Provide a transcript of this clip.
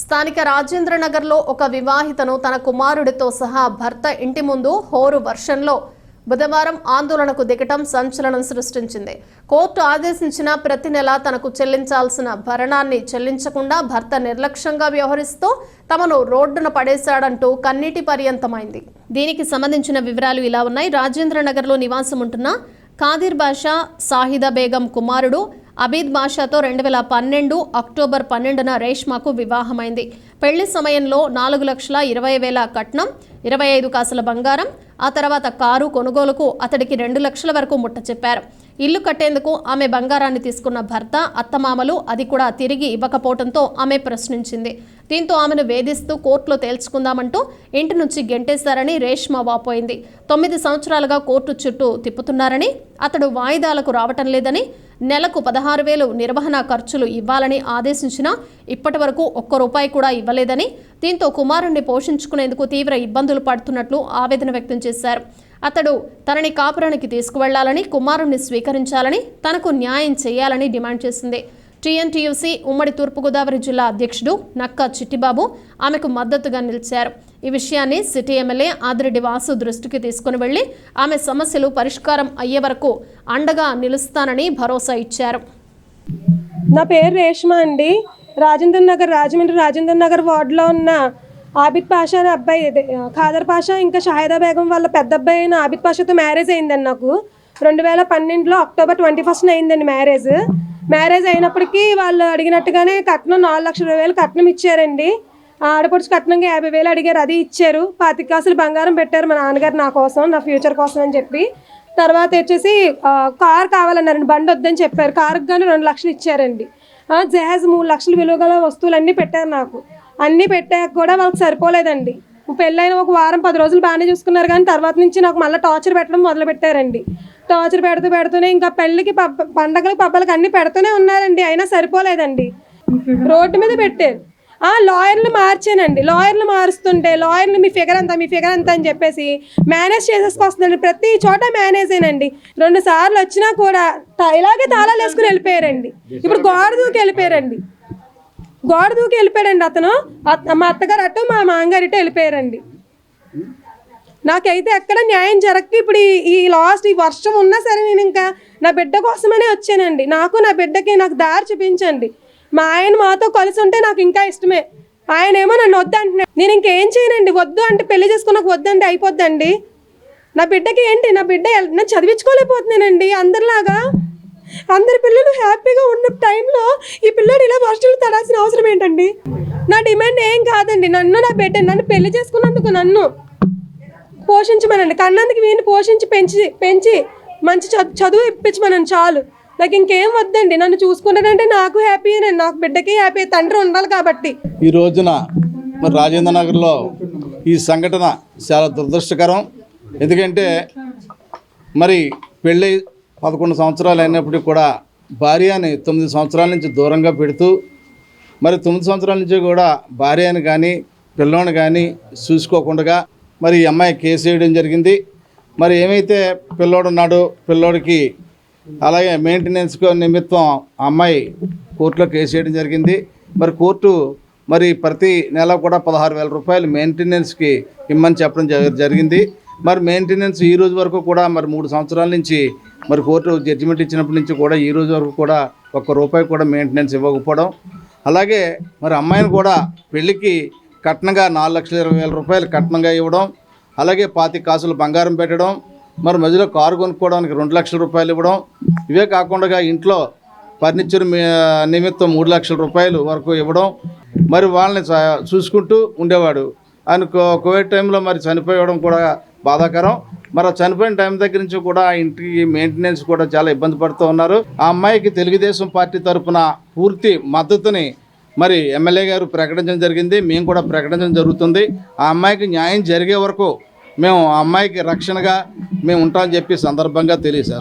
స్థానిక రాజేంద్రనగర్లో ఒక వివాహితను తన కుమారుడితో సహా భర్త ఇంటి ముందు హోరు వర్షంలో బుధవారం ఆందోళనకు దిగటం సంచలనం సృష్టించింది. కోర్టు ఆదేశించిన ప్రతి నెల తనకు చెల్లించాల్సిన భరణాన్ని చెల్లించకుండా భర్త నిర్లక్ష్యంగా వ్యవహరిస్తూ తమను రోడ్డున పడేశాడంటూ కన్నీటి పర్యంతమైంది. దీనికి సంబంధించిన వివరాలు ఇలా ఉన్నాయి. రాజేంద్రనగర్లో నివాసం ఉంటున్న ఖాదిర్ బాషా సాహిదా బేగం కుమారుడు అబీద్ బాషాతో 2012 అక్టోబర్ 12న రేష్మాకు వివాహమైంది. పెళ్లి సమయంలో 4,20,000 కట్నం, 25 కాసుల బంగారం, ఆ తర్వాత కారు కొనుగోలుకు అతడికి 2 లక్షల వరకు ముట్ట చెప్పారు. ఇల్లు కట్టేందుకు ఆమె బంగారాన్ని తీసుకున్న భర్త, అత్తమామలు అది కూడా తిరిగి ఇవ్వకపోవడంతో ఆమె ప్రశ్నించింది. దీంతో ఆమెను వేధిస్తూ కోర్టులో తేల్చుకుందామంటూ ఇంటి నుంచి గెంటేశారని రేష్మా వాపోయింది. 9 సంవత్సరాలుగా కోర్టు చుట్టూ తిప్పుతున్నారని, అతడు వాయిదాలకు రావటం లేదని, నెలకు 16,000 నిర్వహణ ఖర్చులు ఇవ్వాలని ఆదేశించినా ఇప్పటి వరకు ఒక్క రూపాయి కూడా ఇవ్వలేదని, దీంతో కుమారుణ్ణి పోషించుకునేందుకు తీవ్ర ఇబ్బందులు పడుతున్నట్లు ఆవేదన వ్యక్తం చేశారు. అతడు తనని కాపురానికి తీసుకువెళ్లాలని, కుమారుణ్ణి స్వీకరించాలని, తనకు న్యాయం చేయాలని డిమాండ్ చేసింది. టీఎన్టీయూసీ ఉమ్మడి తూర్పుగోదావరి జిల్లా అధ్యక్షుడు నక్క చిట్టిబాబు ఆమెకు మద్దతుగా నిలిచారు. ఈ విషయాన్ని సిటీ ఎమ్మెల్యే ఆదిరెడ్డి వాసు దృష్టికి తీసుకుని వెళ్లి ఆమె సమస్యలు పరిష్కారం అయ్యే వరకు అండగా నిలుస్తానని భరోసా ఇచ్చారు. నా పేరు రేష్మా అండి. రాజమండ్రి రాజేంద్ర నగర్ వార్డులో ఉన్న ఆబిద్ పాషా అనే అబ్బాయి, ఖాదర్ పాషా ఇంకా షాహిదా బేగం వాళ్ళ పెద్ద అబ్బాయి అయిన ఆబిద్ పాషాతో మ్యారేజ్ అయిందండి. నాకు 2012 అక్టోబర్ 21న అయిందండి మ్యారేజ్ అయినప్పటికీ వాళ్ళు అడిగినట్టుగానే కట్నం 4,20,000 కట్నం ఇచ్చారండి. ఆడపడుచు కట్నంగా 50,000 అడిగారు, అది ఇచ్చారు. 25 కాసులు బంగారం పెట్టారు మా నాన్నగారు నా కోసం, నా ఫ్యూచర్ కోసం అని చెప్పి. తర్వాత వచ్చేసి కార్ కావాలన్నారండి, బండి వద్దని చెప్పారు. కారుకు కానీ 2 లక్షలు ఇచ్చారండి. జహాజ్ 3 లక్షల విలువ గల వస్తువులన్నీ పెట్టారు నాకు. అన్నీ పెట్టాక కూడా వాళ్ళకి సరిపోలేదండి. పెళ్ళైన ఒక వారం 10 రోజులు బాగానే చూసుకున్నారు, కానీ తర్వాత నుంచి నాకు మళ్ళీ టార్చర్ పెట్టడం మొదలు పెట్టారండి. టార్చర్ పెడుతూనే ఇంకా పెళ్ళికి పండగలకు పబ్బలకు అన్నీ పెడుతూనే ఉన్నారండి. అయినా సరిపోలేదండి. రోడ్డు మీద పెట్టారు. లాయర్లు మార్చానండి. లాయర్లు మారుస్తుంటే లాయర్లు మీ ఫిగర్ అంతా అని చెప్పేసి మేనేజ్ చేసేసుకొస్తుందండి. ప్రతి చోట మేనేజేనండి. 2 సార్లు వచ్చినా కూడా ఇలాగే తాళాలు వేసుకుని వెళ్ళిపోయారండి. ఇప్పుడు గోడ దూకి వెళ్ళిపోయాడండి అతను. మా అత్తగారు అటు మా మామగారు ఇటు వెళ్ళిపోయారండి. నాకైతే ఎక్కడ న్యాయం జరగక ఇప్పుడు ఈ వర్షం ఉన్నా సరే నేను ఇంకా నా బిడ్డ కోసమనే వచ్చానండి. నాకు నా బిడ్డకి నాకు దారి చూపించండి. మా ఆయన మాతో కలిసి ఉంటే నాకు ఇంకా ఇష్టమే. ఆయన ఏమో నన్ను వద్దంటున్నాడు. నేను ఇంకేం చేయనండి. వద్దు అంటే పెళ్లి చేసుకున్నాక వద్దంటే అయిపోద్దండి. నా బిడ్డకి ఏంటి, నా బిడ్డ నేను చదివించుకోలేకపోతున్నానండి. అందరిలాగా అందరి పిల్లలు హ్యాపీగా ఉన్న టైంలో ఈ పిల్లడు ఇలా వర్షాలు తడాల్సిన అవసరం ఏంటండి? నా డిమాండ్ ఏం కాదండి. నన్ను పెళ్లి చేసుకున్నందుకు నన్ను పోషించమనండి. కన్నందుకు వీడిని పోషించి పెంచి మంచి చదువు ఇప్పించమనండి చాలు. నాకు ఇంకేం వద్దండి. నన్ను చూసుకుంటానంటే నాకు హ్యాపీ, నాకు బిడ్డకి హ్యాపీ, తండ్రి ఉండాలి కాబట్టి. ఈ రోజున మరి రాజేంద్ర నగర్లో ఈ సంఘటన చాలా దురదృష్టకరం. ఎందుకంటే మరి పెళ్ళి 11 సంవత్సరాలు అయినప్పటికీ కూడా భార్యని 9 సంవత్సరాల నుంచి దూరంగా పెడుతూ, మరి 9 సంవత్సరాల నుంచి కూడా భార్యని కానీ పిల్లోని కానీ చూసుకోకుండా మరి ఈ అమ్మాయి కేసు వేయడం జరిగింది. మరి ఏమైతే పిల్లోడు ఉన్నాడో పిల్లోడికి అలాగే మెయింటెనెన్స్ నిమిత్తం అమ్మాయి కోర్టులో కేసు వేయడం జరిగింది. మరి కోర్టు మరి ప్రతి నెల కూడా 16,000 రూపాయలు మెయింటెనెన్స్కి ఇమ్మని చెప్పడం జరిగింది. మరి మెయింటెనెన్స్ ఈ రోజు వరకు కూడా మరి 3 సంవత్సరాల నుంచి మరి కోర్టు జడ్జిమెంట్ ఇచ్చినప్పటి నుంచి కూడా ఈ రోజు వరకు కూడా ఒక్క రూపాయి కూడా మెయింటెనెన్స్ ఇవ్వకపోవడం, అలాగే మరి అమ్మాయిని కూడా పెళ్ళికి కట్నంగా 4,20,000 రూపాయలు కట్నంగా ఇవ్వడం, అలాగే 25 కాసులు బంగారం పెట్టడం, మరి మధ్యలో కారు కొనుక్కోవడానికి 2 లక్షల రూపాయలు ఇవ్వడం, ఇవే కాకుండా ఇంట్లో ఫర్నిచర్ నిమిత్తం 3 లక్షల రూపాయలు వరకు ఇవ్వడం, మరి వాళ్ళని చూసుకుంటూ ఉండేవాడు. ఆయన కోవిడ్ టైంలో మరి చనిపోవడం కూడా బాధాకరం. మరి చనిపోయిన టైం దగ్గర నుంచి కూడా ఇంటికి మెయింటెనెన్స్ కూడా చాలా ఇబ్బంది పడుతూ ఉన్నారు. ఆ అమ్మాయికి తెలుగుదేశం పార్టీ తరఫున పూర్తి మద్దతుని మరి ఎమ్మెల్యే గారు ప్రకటించడం జరిగింది. మేము కూడా ప్రకటించడం జరుగుతుంది. ఆ అమ్మాయికి న్యాయం జరిగే వరకు మేము ఆ అమ్మాయికి రక్షణగా మేము ఉంటామని చెప్పి సందర్భంగా తెలియజేస్తాం.